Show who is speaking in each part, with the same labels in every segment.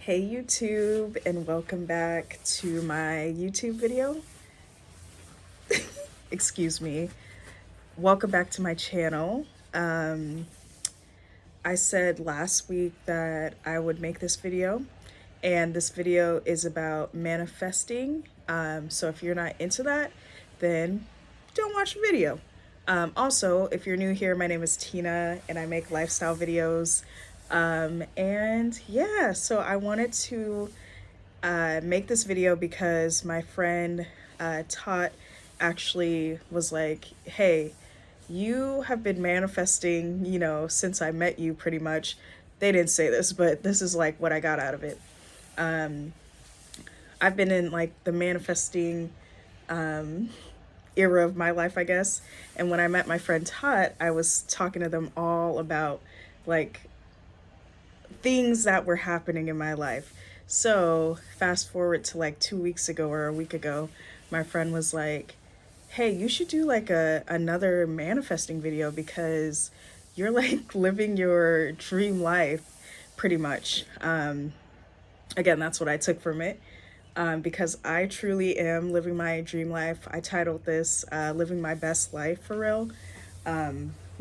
Speaker 1: Hey YouTube, and welcome back to my YouTube video. Excuse me. Welcome back to my channel. I said last week that I would make this video, and this video is about manifesting. So if you're not into that, then don't watch the video. Also, if you're new here, my name is Tina and I make lifestyle videos. And yeah, so I wanted to make this video because my friend Tot actually was like, hey, you have been manifesting, since I met you pretty much. They didn't say this, but this is like what I got out of it. I've been in like the manifesting era of my life, I guess. And when I met my friend Tot, I was talking to them all about like things that were happening in my life. So, fast forward to like 2 weeks ago or a week ago, my friend was like, "Hey, you should do like another manifesting video because you're like living your dream life pretty much." Again, that's what I took from it. Because I truly am living my dream life. I titled this Living My Best Life for Real,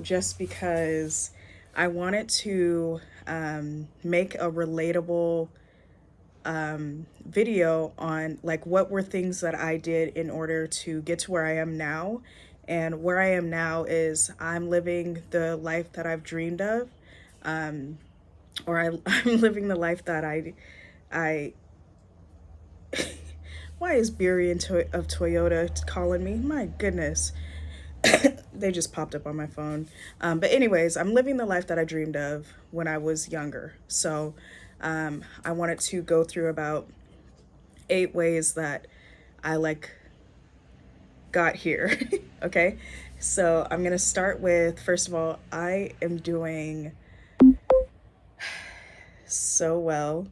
Speaker 1: just because I wanted to make a relatable video on like what were things that I did in order to get to where I am now. And where I am now is I'm living the life that I've dreamed of, I'm living the life that I why is Beery of Toyota calling me? My goodness. They just popped up on my phone. But anyways, I'm living the life that I dreamed of when I was younger. So I wanted to go through about 8 ways that I like got here. Okay. So I'm going to start with, first of all, I am doing so well.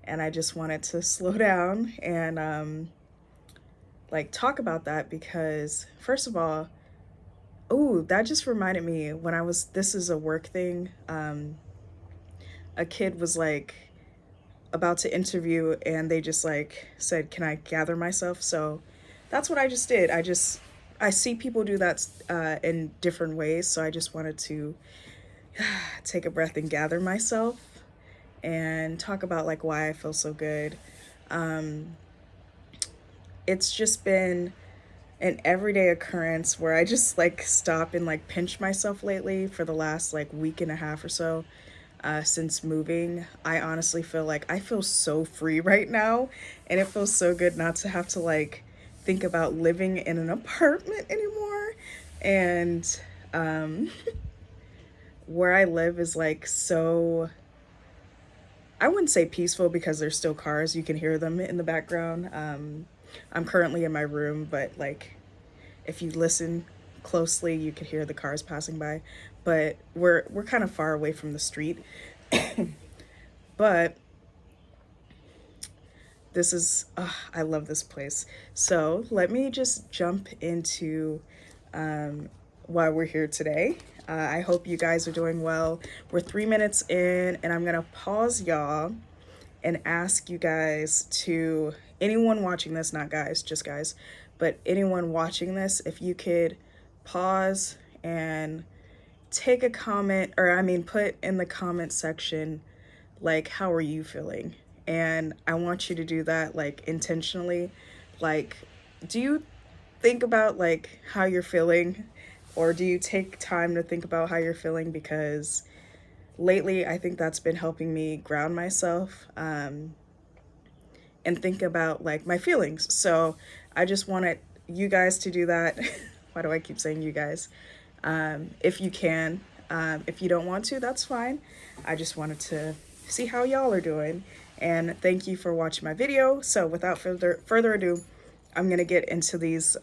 Speaker 1: And I just wanted to slow down and like talk about that because, first of all, oh, that just reminded me when this is a work thing. A kid was like about to interview and they just like said, "Can I gather myself?" So that's what I just did. I see people do that in different ways. So I just wanted to take a breath and gather myself and talk about like why I feel so good. It's just been an everyday occurrence where I just like stop and like pinch myself lately for the last like week and a half or so. Since moving, I honestly feel like I feel so free right now, and it feels so good not to have to like think about living in an apartment anymore. And where I live is like so, I wouldn't say peaceful because there's still cars, you can hear them in the background. I'm currently in my room, but like if you listen closely, you could hear the cars passing by. But we're kind of far away from the street. But this is, I love this place. So let me just jump into why we're here today. I hope you guys are doing well. We're 3 minutes in, and I'm gonna pause y'all and ask you guys to, anyone watching this, not guys, just guys, but anyone watching this, if you could pause and take a comment, or I mean, put in the comment section, like, how are you feeling? And I want you to do that like intentionally. Like, do you think about like how you're feeling, or do you take time to think about how you're feeling? Because lately I think that's been helping me ground myself and think about like my feelings. So I just wanted you guys to do that. Why do I keep saying you guys? If you can. If you don't want to, that's fine. I just wanted to see how y'all are doing. And thank you for watching my video. So without further ado, I'm gonna get into these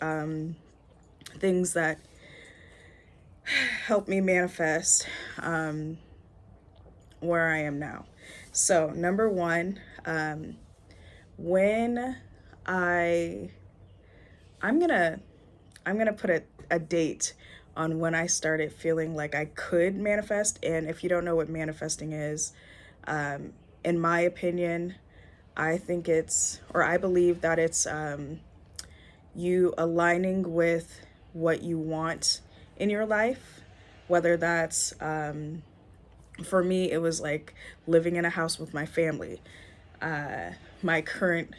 Speaker 1: things that help me manifest where I am now. So number one, when I I'm gonna put a date on when I started feeling like I could manifest. And if you don't know what manifesting is, in my opinion, I think it's, or I believe that it's you aligning with what you want in your life, whether that's, for me, it was like living in a house with my family, my current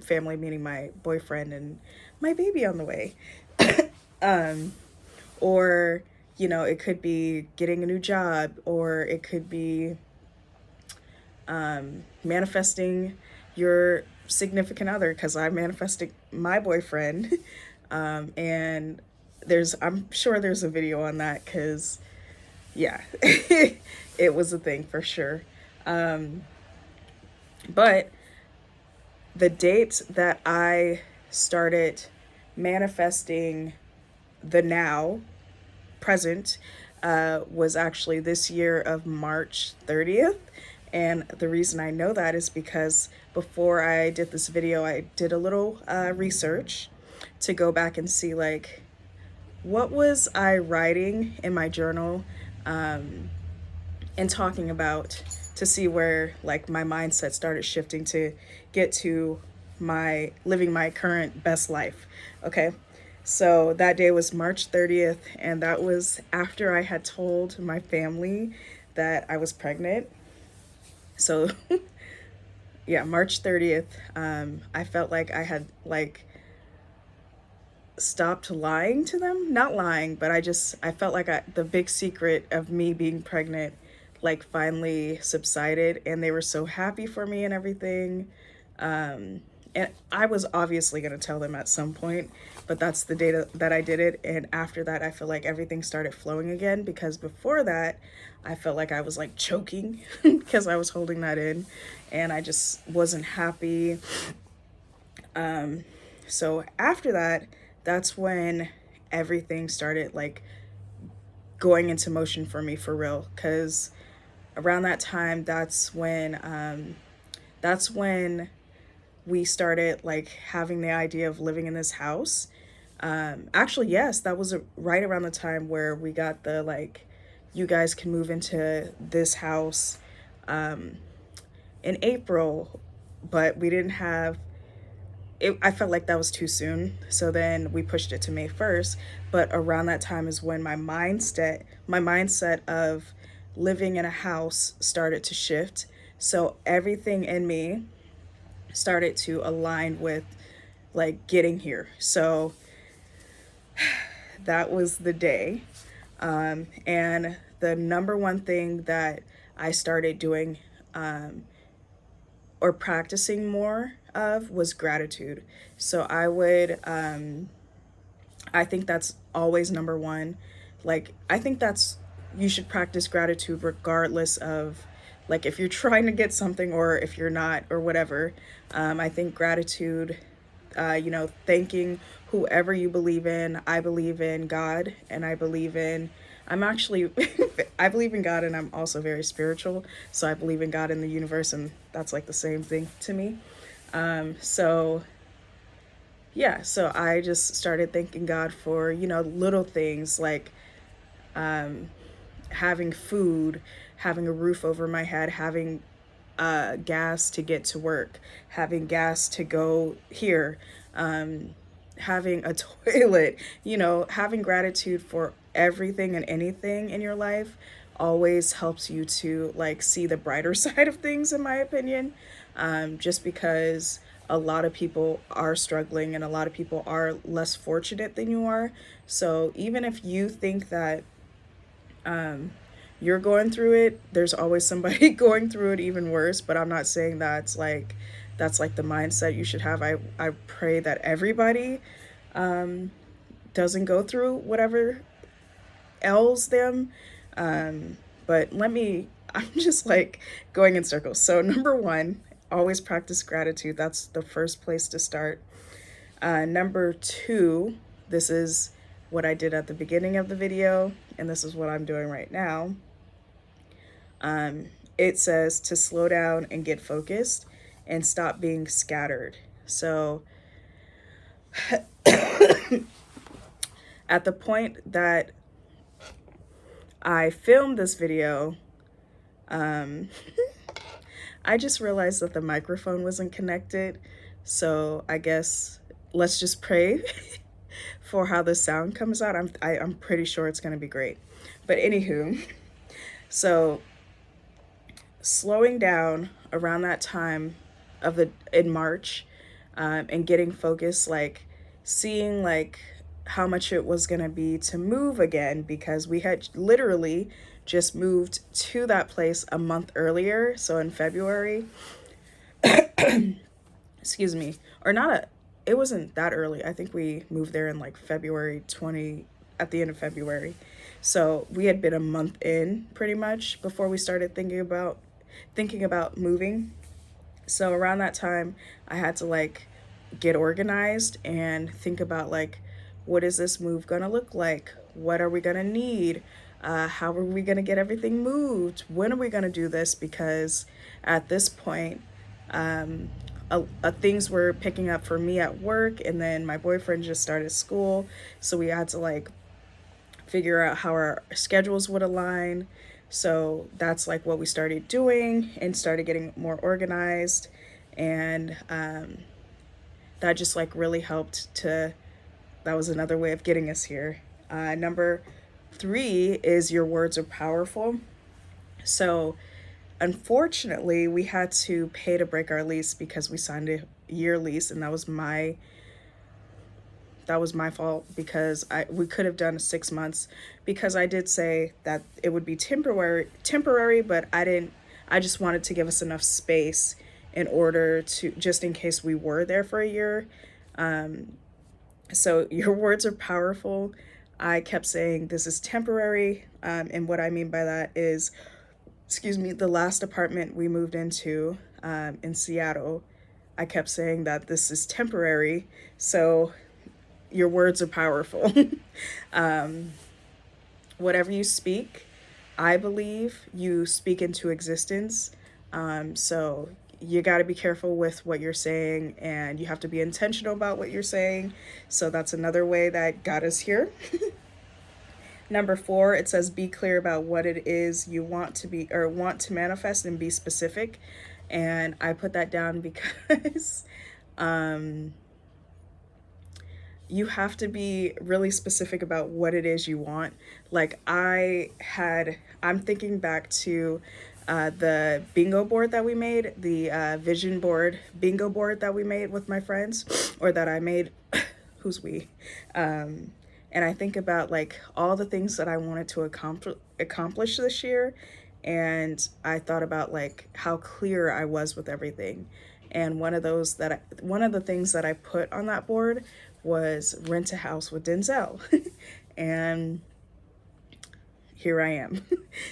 Speaker 1: family, meaning my boyfriend and my baby on the way. Or, you know, it could be getting a new job, or it could be manifesting your significant other, because I manifested my boyfriend. And I'm sure there's a video on that, because, yeah, it was a thing for sure. But the date that I started manifesting the now present was actually this year of March 30th. And the reason I know that is because before I did this video, I did a little research to go back and see, like, what was I writing in my journal, and talking about, to see where, like, my mindset started shifting to get to my living my current best life. Okay. So that day was March 30th, and that was after I had told my family that I was pregnant. So yeah, March 30th, I felt like I had, like, stopped lying to them. Not lying, but I felt like the big secret of me being pregnant, like, finally subsided, and they were so happy for me and everything. And I was obviously going to tell them at some point, but that's the day that I did it. And after that, I feel like everything started flowing again, because before that, I felt like I was, like, choking because I was holding that in, and I just wasn't happy. So after that, that's when everything started, like, going into motion for me for real, because around that time, that's when we started, like, having the idea of living in this house. Actually, yes, that was right around the time where we got the, like, you guys can move into this house in April, but we didn't have it. I felt like that was too soon, so then we pushed it to May 1st. But around that time is when my mindset of living in a house started to shift. So everything in me started to align with, like, getting here. So that was the day. And the number one thing that I started doing, or practicing more of, was gratitude. So I think that's always number one. Like, I think you should practice gratitude regardless of, like, if you're trying to get something or if you're not, or whatever. I think gratitude, thanking whoever you believe in. I believe in God, and I'm actually, I believe in God, and I'm also very spiritual. So I believe in God and the universe, and that's, like, the same thing to me. So yeah, so I just started thanking God for, little things, like, having food, having a roof over my head, having gas to get to work, having gas to go here, having a toilet, having gratitude for everything and anything in your life always helps you to, like, see the brighter side of things, in my opinion. Just because a lot of people are struggling and a lot of people are less fortunate than you are. So even if you think that you're going through it, there's always somebody going through it even worse. But I'm not saying that's like the mindset you should have. I pray that everybody doesn't go through whatever ails them. But I'm just, like, going in circles. So number one, always practice gratitude. That's the first place to start. Number two, this is what I did at the beginning of the video, and this is what I'm doing right now. It says to slow down and get focused and stop being scattered. So at the point that I filmed this video, I just realized that the microphone wasn't connected. So I guess let's just pray for how the sound comes out. I'm pretty sure it's gonna be great. But anywho, so slowing down around that time of the in March, and getting focused, like seeing like how much it was gonna be to move again, because we had literally just moved to that place a month earlier, so in February. Excuse me, or not a, it wasn't that early. I think we moved there in like February 20, at the end of February. So we had been a month in pretty much before we started thinking about moving. So around that time, I had to like get organized and think about like, what is this move gonna look like? What are we gonna need? How are we gonna get everything moved? When are we gonna do this? Because at this point, um, things were picking up for me at work, and then my boyfriend just started school, so we had to like figure out how our schedules would align. So that's like what we started doing and started getting more organized. And that just like really helped to, that was another way of getting us here. Number three is your words are powerful. So unfortunately, we had to pay to break our lease because we signed a year lease, and that was my fault, because we could have done 6 months, because I did say that it would be temporary, but I just wanted to give us enough space in order to, just in case we were there for a year. So your words are powerful. I kept saying this is temporary, and what I mean by that is, excuse me, the last apartment we moved into, in Seattle, I kept saying that this is temporary. So your words are powerful. um, Whatever you speak, I believe you speak into existence. So you got to be careful with what you're saying, and you have to be intentional about what you're saying. So that's another way that got us here. Number four, it says be clear about what it is you want to be or want to manifest, and be specific. And I put that down because um, you have to be really specific about what it is you want. Like I'm thinking back to the bingo board that we made, the vision board, bingo board that we made with my friends, or that I made, who's we? And I think about like all the things that I wanted to accomplish this year. And I thought about like how clear I was with everything. And one of the things that I put on that board was rent a house with Denzel. And here I am.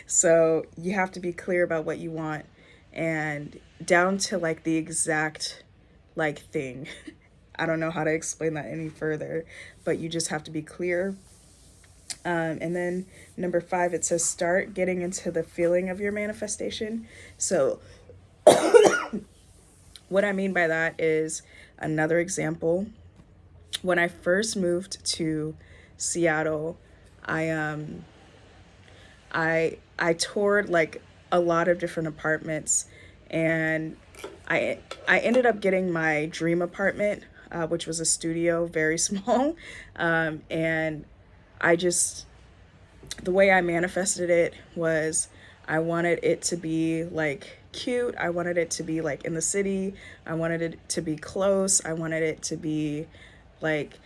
Speaker 1: So you have to be clear about what you want, and down to like the exact like thing. I don't know how to explain that any further, but you just have to be clear. And then number five, it says start getting into the feeling of your manifestation. So what I mean by that is, another example. When I first moved to Seattle, I I toured like a lot of different apartments, and I ended up getting my dream apartment, which was a studio, very small, and I just, the way I manifested it was, I wanted it to be like cute. I wanted it to be like in the city. I wanted it to be close. I wanted it to be like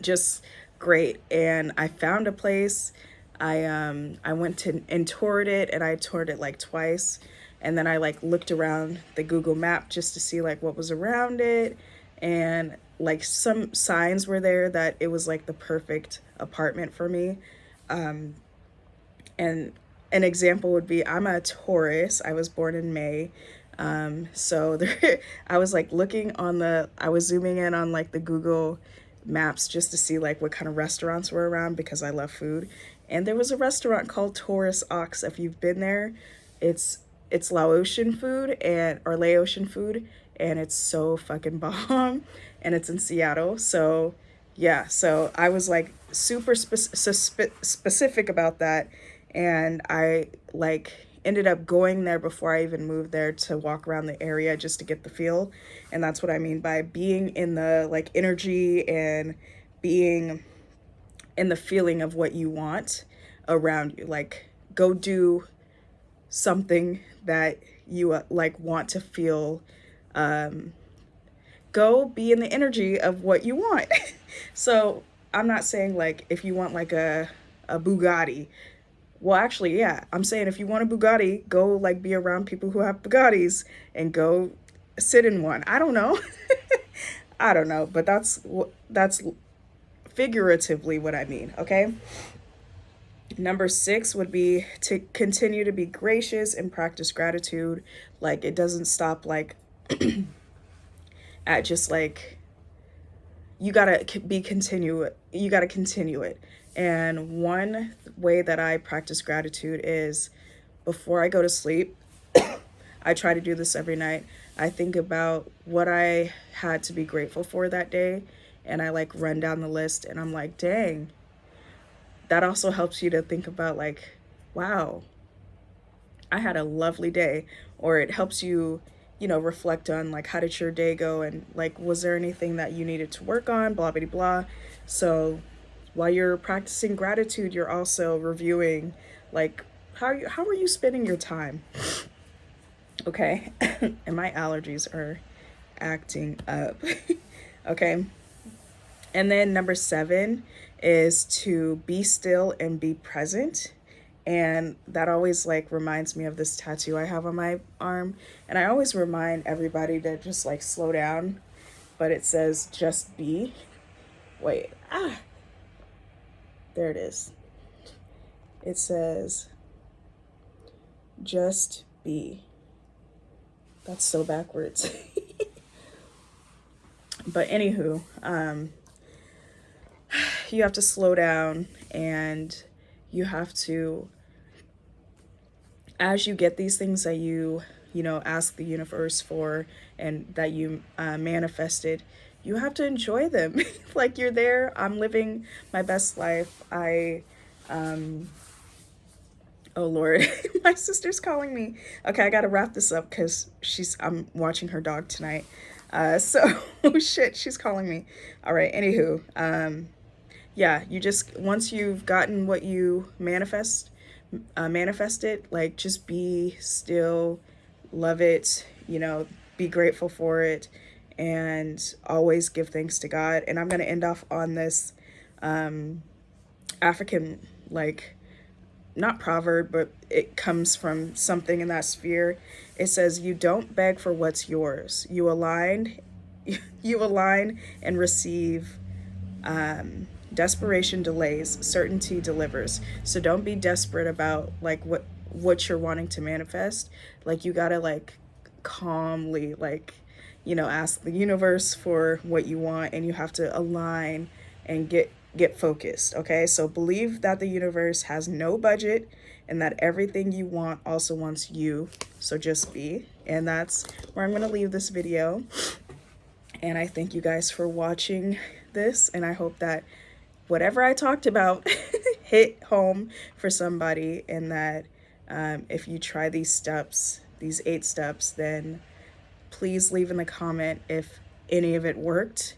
Speaker 1: just great. And I found a place. I went to and toured it, and I toured it like twice. And then I like looked around the Google map just to see like what was around it, and like some signs were there that it was like the perfect apartment for me. And an example would be, I'm a Taurus. I was born in May. So there, I was like I was zooming in on like the Google Maps just to see like what kind of restaurants were around, because I love food. And there was a restaurant called Taurus Ox. If you've been there, it's it's Laotian food, or Laotian food, and it's so fucking bomb. And it's in Seattle. So yeah, so I was like super specific about that. And I like ended up going there before I even moved there to walk around the area just to get the feel. And that's what I mean by being in the like energy and being in the feeling of what you want around you. Like go do something that you like want to feel. Go be in the energy of what you want. So I'm not saying like if you want like a Bugatti. Well, actually, yeah, I'm saying if you want a Bugatti, go like be around people who have Bugattis and go sit in one. I don't know. I don't know, but that's figuratively what I mean, okay? Number 6 would be to continue to be gracious and practice gratitude. Like it doesn't stop like at just like you gotta be continue you gotta continue it. And one way that I practice gratitude is before I go to sleep. I try to do this every night. I think about what I had to be grateful for that day, and I like run down the list, and I'm like, dang. That also helps you to think about like, wow, I had a lovely day. Or it helps you, reflect on like how did your day go, and like was there anything that you needed to work on, blah blah blah. So while you're practicing gratitude, you're also reviewing like how are you spending your time? Okay. And my allergies are acting up. Okay. And then number 7 is to be still and be present. And that always like reminds me of this tattoo I have on my arm. And I always remind everybody to just like slow down. But it says just be. Wait. There it is. It says just be. That's so backwards. But anywho, you have to slow down, and you have to, as you get these things that you ask the universe for and that you manifested, you have to enjoy them. Like you're there, I'm living my best life. Oh Lord, my sister's calling me. Okay, I gotta wrap this up because I'm watching her dog tonight. So, oh shit, she's calling me. All right, anywho, yeah, you just, once you've gotten what you manifest it, like just be still, love it, be grateful for it, and always give thanks to God. And I'm gonna end off on this African, like, not proverb, but it comes from something in that sphere. It says, you don't beg for what's yours. You align and receive. Desperation delays, certainty delivers. So don't be desperate about like what you're wanting to manifest. Like you gotta like calmly like ask the universe for what you want, and you have to align and get focused. Okay, so believe that the universe has no budget and that everything you want also wants you. So just be. And that's where I'm going to leave this video. And I thank you guys for watching this, and I hope that whatever I talked about hit home for somebody, and that if you try these steps, these 8 steps, then please leave in the comment if any of it worked.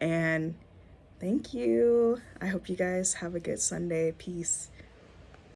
Speaker 1: And thank you. I hope you guys have a good Sunday. Peace.